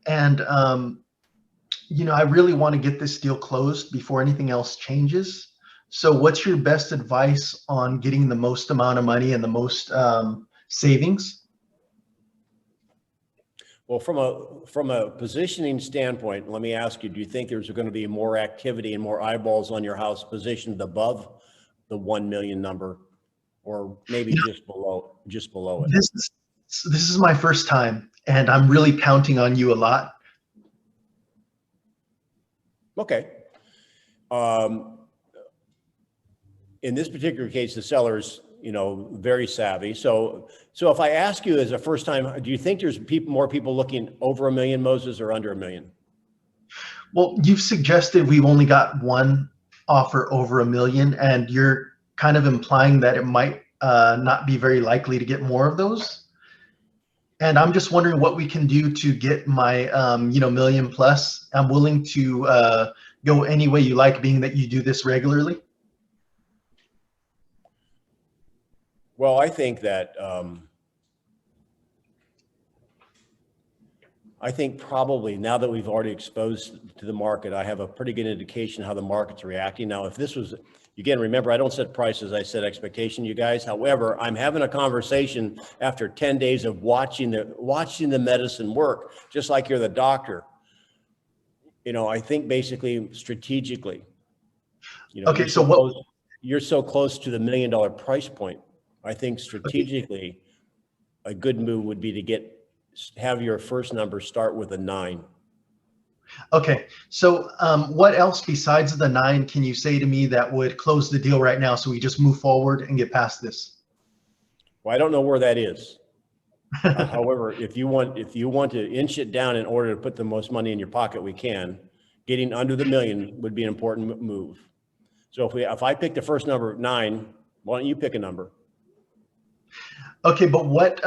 and I really want to get this deal closed before anything else changes. So what's your best advice on getting the most amount of money and the most savings? Well, from a positioning standpoint, let me ask you, do you think there's going to be more activity and more eyeballs on your house positioned above the 1 million number, or maybe just below it? This is my first time, and I'm really counting on you a lot. Okay. In this particular case, the seller's, very savvy. So if I ask you as a first time, do you think there's more people looking over $1 million, Moses, or under $1 million? Well, you've suggested we've only got one offer over $1 million, and you're kind of implying that it might not be very likely to get more of those. And I'm just wondering what we can do to get my, million plus. I'm willing to go any way you like, being that you do this regularly. Well, I think that I think probably now that we've already exposed to the market, I have a pretty good indication how the market's reacting. Now, if this was, again, remember, I don't set prices, I set expectation, you guys. However, I'm having a conversation after 10 days of watching the medicine work, just like you're the doctor. You know, I think basically strategically, you know, Okay, so what? You're so close to the $1 million price point. I think strategically, a good move would be to have your first number start with a 9. Okay, so what else besides the 9 can you say to me that would close the deal right now so we just move forward and get past this? Well, I don't know where that is. However, if you want to inch it down in order to put the most money in your pocket, we can. Getting under the $1 million would be an important move. So if I pick the first number 9, why don't you pick a number? Okay, but what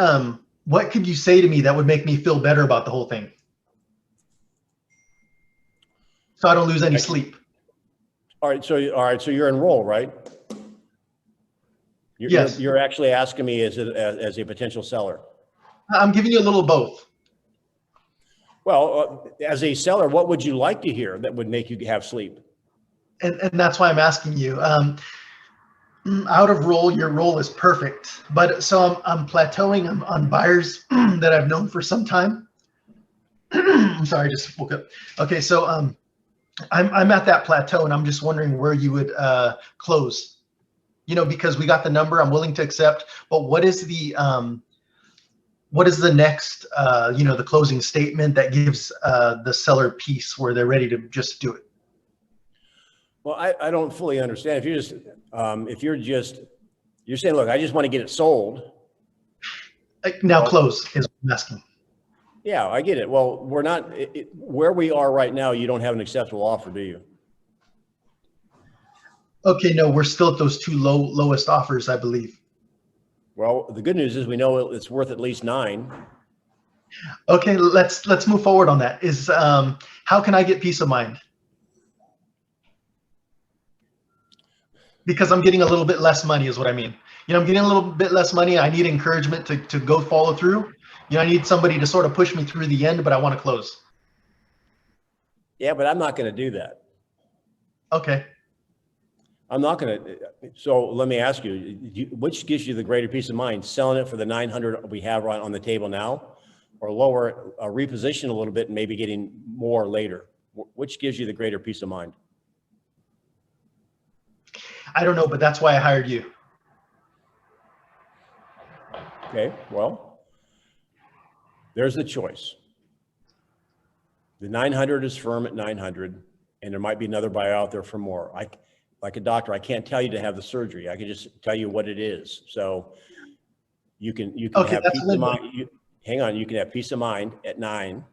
could you say to me that would make me feel better about the whole thing? So I don't lose any sleep. All right, so you're in roll, right? Yes. You're actually asking me as a potential seller. I'm giving you a little both. Well, as a seller, what would you like to hear that would make you have sleep? And that's why I'm asking you. Out of roll, your roll is perfect. But so I'm plateauing on buyers that I've known for some time. I'm sorry, I just woke up. Okay, so I'm at that plateau, and I'm just wondering where you would close. You know, because we got the number, I'm willing to accept. But what is the next? You know, the closing statement that gives the seller peace where they're ready to just do it. Well, I don't fully understand. If you're saying, look, I just want to get it sold. Now close is what I'm asking. Yeah, I get it. Well, we're not where we are right now. You don't have an acceptable offer, do you? Okay, no, we're still at those two lowest offers, I believe. Well, the good news is we know it's worth at least 9. Okay, let's move forward on that. Is how can I get peace of mind? Because I'm getting a little bit less money is what I mean. You know, I'm getting a little bit less money. I need encouragement to go follow through. You know, I need somebody to sort of push me through the end, but I want to close. Yeah, but I'm not going to do that. Okay. I'm not going to. So let me ask you, which gives you the greater peace of mind? Selling it for the 900 we have right on the table now, or lower, reposition a little bit and maybe getting more later? Which gives you the greater peace of mind? I don't know, but that's why I hired you. Okay, well, there's the choice. The 900 is firm at 900, and there might be another buyer out there for more. Like a doctor, I can't tell you to have the surgery. I can just tell you what it is. So you can Okay, have that's peace of mind. Hang on, you can have peace of mind at 9,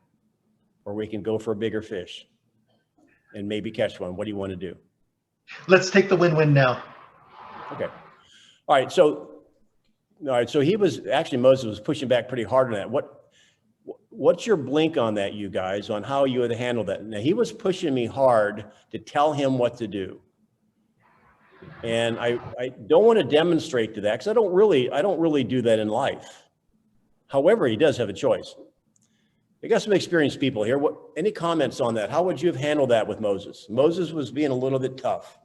or we can go for a bigger fish and maybe catch one. What do you want to do? Let's take the win-win now. Okay. All right. So he was actually, Moses was pushing back pretty hard on that. What's your blink on that, you guys, on how you would handle that? Now, he was pushing me hard to tell him what to do. And I don't want to demonstrate to that because I don't really do that in life. However, he does have a choice. I got some experienced people here. Any comments on that? How would you have handled that with Moses? Moses was being a little bit tough.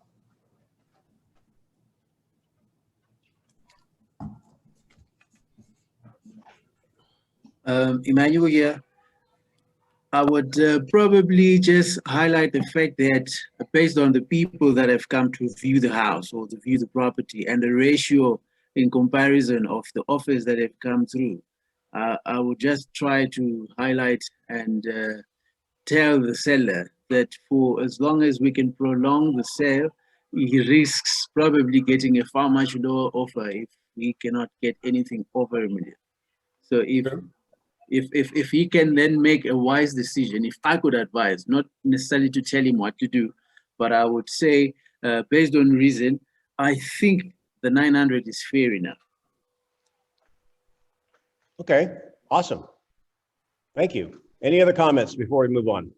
Emmanuel here. I would probably just highlight the fact that based on the people that have come to view the house or to view the property and the ratio in comparison of the offers that have come through, I would just try to highlight and tell the seller that for as long as we can prolong the sale, he risks probably getting a far much lower offer if we cannot get anything over $1 million. So if he can then make a wise decision, if I could advise, not necessarily to tell him what to do, but I would say, based on reason, I think the 900 is fair enough. Okay, awesome. Thank you. Any other comments before we move on?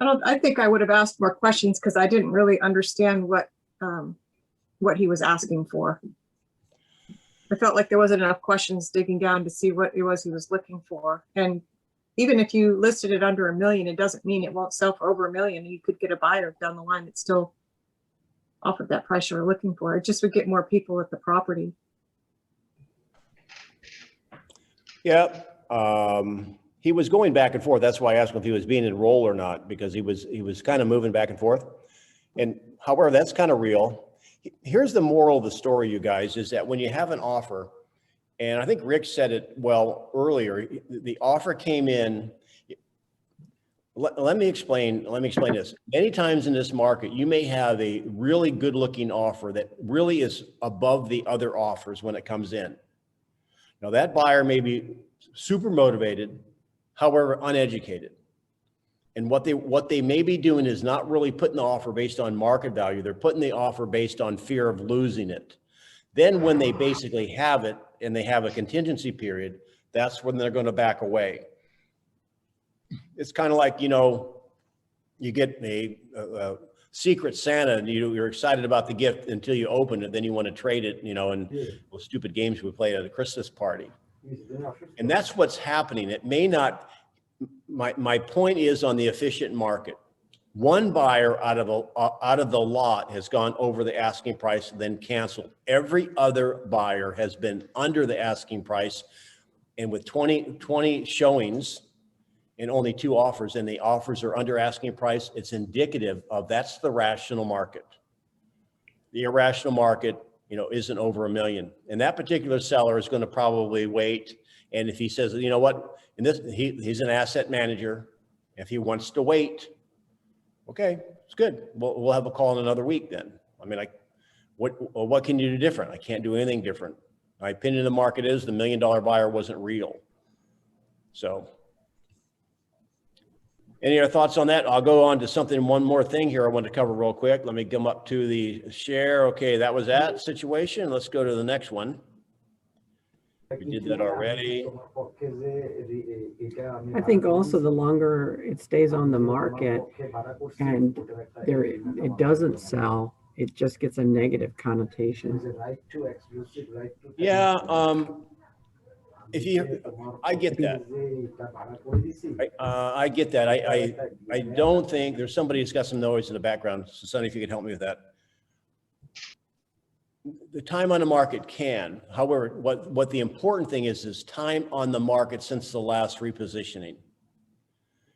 I think I would have asked more questions because I didn't really understand what he was asking for. I felt like there wasn't enough questions digging down to see what it was he was looking for. And even if you listed it under $1 million, it doesn't mean it won't sell for over $1 million. You could get a buyer down the line that still offered that price you were looking for. It just would get more people at the property. Yeah, he was going back and forth. That's why I asked him if he was being enrolled or not, because he was kind of moving back and forth. And however, that's kind of real. Here's the moral of the story, you guys, is that when you have an offer, and I think Rick said it well earlier, the offer came in. Let me explain this. Many times in this market, you may have a really good looking offer that really is above the other offers when it comes in. Now that buyer may be super motivated, however, uneducated. And what they may be doing is not really putting the offer based on market value. They're putting the offer based on fear of losing it. Then when they basically have it and they have a contingency period, that's when they're going to back away. It's kind of like, you know, you get a Secret Santa and you're excited about the gift until you open it, then you want to trade it, you know, and those stupid games we played at a Christmas party. And that's what's happening. It may not, my point is on the efficient market. One buyer out of the lot has gone over the asking price and then canceled. Every other buyer has been under the asking price, and with 20 showings and only 2 offers, and the offers are under asking price, it's indicative of that's the rational market. The irrational market, you know, isn't over $1 million. And that particular seller is going to probably wait. And if he says, you know what, and this, he's an asset manager. If he wants to wait, okay, it's good. We'll have a call in another week then. I mean, what can you do different? I can't do anything different. My opinion of the market is the $1 million buyer wasn't real. So any other thoughts on that? I'll go on to one more thing here I want to cover real quick. Let me come up to the share. Okay, that was that situation. Let's go to the next one. We did that already. I think also the longer it stays on the market and it doesn't sell, it just gets a negative connotation. Yeah, I get that. I get that. I don't think there's somebody who's got some noise in the background. So Sonny, if you could help me with that. The time on the market can, however, what the important thing is time on the market since the last repositioning.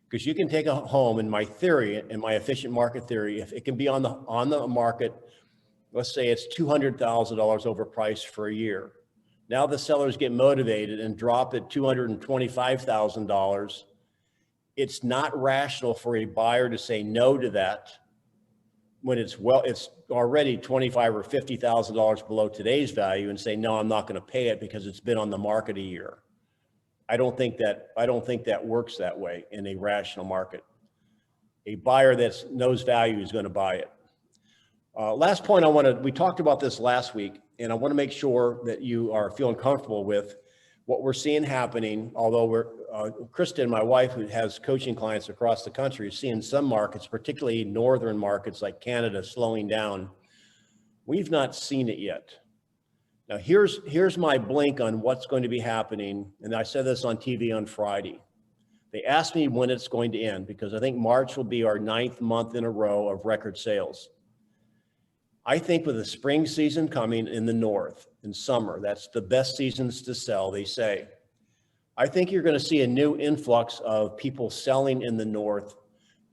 Because you can take a home, in my theory, in my efficient market theory, if it can be on the market, let's say it's $200,000 overpriced for a year. Now the sellers get motivated and drop it $225,000. It's not rational for a buyer to say no to that when it's already $25,000 or $50,000 below today's value and say, no, I'm not going to pay it because it's been on the market a year. I don't think that works that way in a rational market. A buyer that knows value is going to buy it. Last point we talked about this last week, and I want to make sure that you are feeling comfortable with what we're seeing happening. Although Kristen, my wife, who has coaching clients across the country, is seeing some markets, particularly northern markets like Canada, slowing down. We've not seen it yet. Now here's my blink on what's going to be happening. And I said this on TV on Friday. They asked me when it's going to end because I think March will be our 9th month in a row of record sales. I think with the spring season coming in the north in summer, that's the best seasons to sell, they say. I think you're going to see a new influx of people selling in the north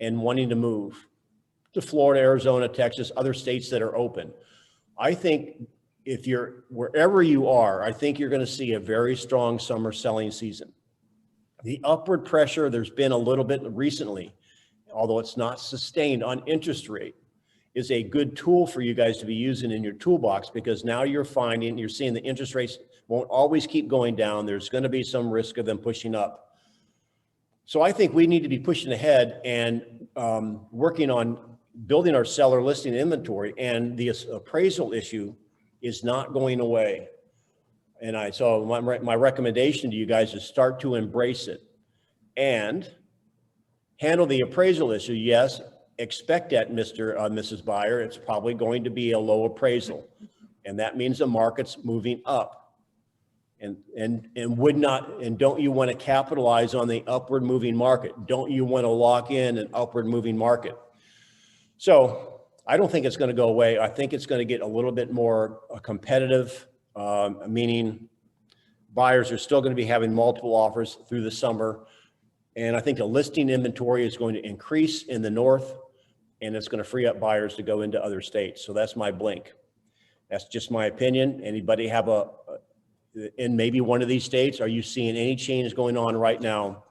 and wanting to move to Florida, Arizona, Texas, other states that are open. I think if you're wherever you are, I think you're going to see a very strong summer selling season. The upward pressure there's been a little bit recently, although it's not sustained on interest rate, is a good tool for you guys to be using in your toolbox, because now you're seeing the interest rates won't always keep going down. There's going to be some risk of them pushing up. So I think we need to be pushing ahead and working on building our seller listing inventory, and the appraisal issue is not going away. And so my recommendation to you guys is start to embrace it and handle the appraisal issue. Yes, expect that, Mrs. Buyer. It's probably going to be a low appraisal, and that means the market's moving up. and would not, and don't you want to capitalize on the upward moving market? Don't you want to lock in an upward moving market? So I don't think it's going to go away. I think it's going to get a little bit more competitive, meaning buyers are still going to be having multiple offers through the summer. And I think the listing inventory is going to increase in the north, and it's going to free up buyers to go into other states. So that's my blink. That's just my opinion. Anybody have in maybe one of these states, are you seeing any change going on right now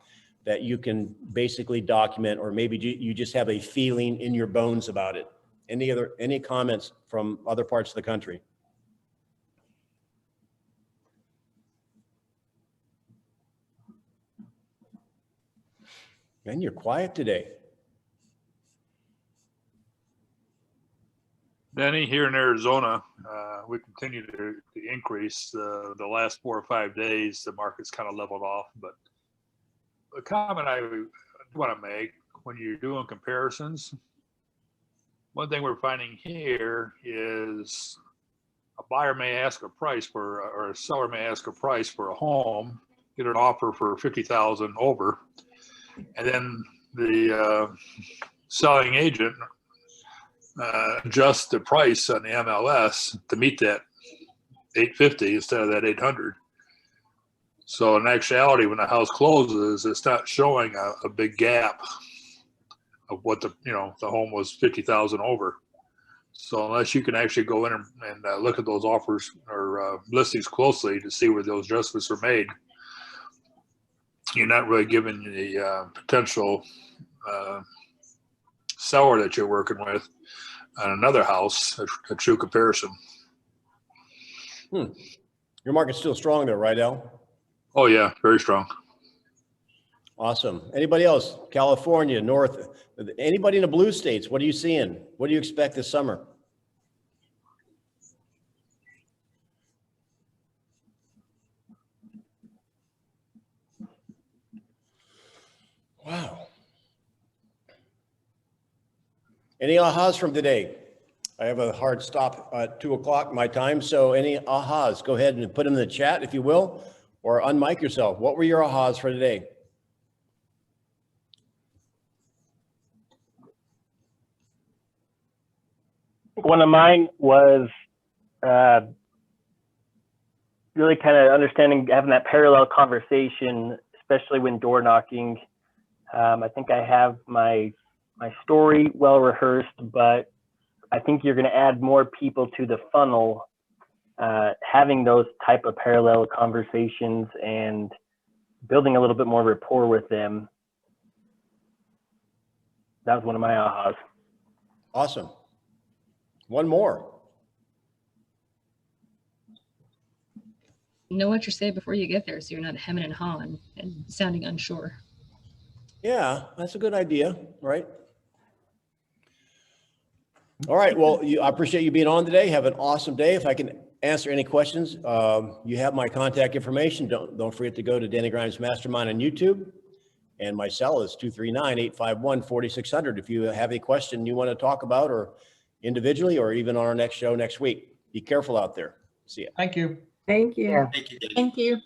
that you can basically document, or maybe you just have a feeling in your bones about it? Any comments from other parts of the country? Man, you're quiet today. Denny, here in Arizona, we continue to increase. The last 4 or 5 days, the market's kind of leveled off. But the comment I want to make, when you're doing comparisons, one thing we're finding here is a buyer may ask a price for, or a seller may ask a price for a home, get an offer for 50,000 over, and then the selling agent adjust the price on the MLS to meet that 850 instead of that 800. So in actuality, when the house closes, it's not showing a big gap of what the home was 50,000 over. So unless you can actually go in and look at those offers or listings closely to see where those adjustments are made, you're not really giving the potential seller that you're working with on another house a true comparison. Your market's still strong though, right, Al? Oh yeah, very strong. Awesome. Anybody else? California, North, anybody in the blue states? What are you seeing? What do you expect this summer? Wow. Any ahas from today? I have a hard stop at 2 o'clock my time. So any ahas, go ahead and put them in the chat if you will, or unmic yourself. What were your ahas for today? One of mine was really kind of understanding, having that parallel conversation, especially when door knocking. I think I have my story well rehearsed, but I think you're going to add more people to the funnel, having those type of parallel conversations and building a little bit more rapport with them. That was one of my ahas. Awesome. One more. Know what you're saying before you get there, so you're not hemming and hawing and sounding unsure. Yeah, that's a good idea, right? All right. Well, I appreciate you being on today. Have an awesome day. If I can answer any questions, you have my contact information. Don't forget to go to Denny Grimes Mastermind on YouTube. And my cell is 239-851-4600. If you have a question you want to talk about, or individually, or even on our next show next week. Be careful out there. See ya. Thank you. Thank you. Thank you.